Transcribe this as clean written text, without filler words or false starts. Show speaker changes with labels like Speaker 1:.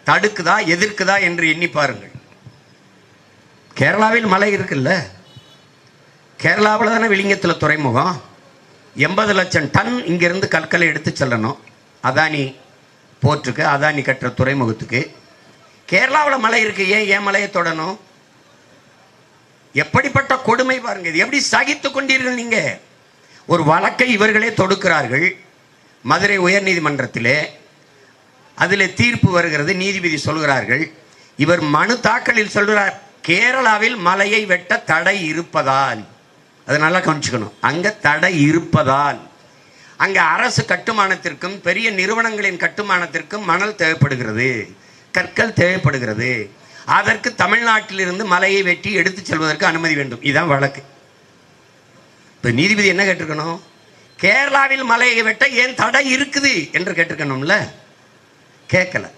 Speaker 1: தடுக்குதா எதிர்க்குதா என்று எண்ணி பாருங்கள். கேரளாவில் மலை இருக்குல்ல, கேரளாவில் தானே விழிஞத்தில் துறைமுகம். 80 லட்சம் டன் இங்கிருந்து கற்களை எடுத்து செல்லணும் அதானி போர்ட்டுக்கு, அதானி கட்டுற துறைமுகத்துக்கு. கேரளாவில் மலை இருக்கு, ஏன் மலையை தொடணும்? எப்படிப்பட்ட கொடுமை பாருங்க. இது எப்படி சகித்து கொண்டீர்கள் நீங்க? ஒரு வழக்கை இவர்களே தொடுக்கிறார்கள் மதுரை உயர் நீதிமன்றத்திலே. அதில் தீர்ப்பு வருகிறது, நீதிபதி சொல்கிறார்கள். இவர் மனு தாக்கலில் சொல்கிறார், கேரளாவில் மலையை வெட்ட தடை இருப்பதால், அதை நல்லா கவனிச்சுக்கணும், அங்கே தடை இருப்பதால் அங்கே அரசு கட்டுமானத்திற்கும் பெரிய நிறுவனங்களின் கட்டுமானத்திற்கும் மணல் தேவைப்படுகிறது, கற்கள் தேவைப்படுகிறது. அதற்கு தமிழ்நாட்டிலிருந்து மலையை வெட்டி எடுத்து செல்வதற்கு அனுமதி வேண்டும். இதுதான் வழக்கு. இப்போ நீதிபதி என்ன கேட்டிருக்கணும்? கேரளாவில் மலையை வெட்ட ஏன் தடை இருக்குது என்று கேட்டிருக்கணும்ல, கேட்கல.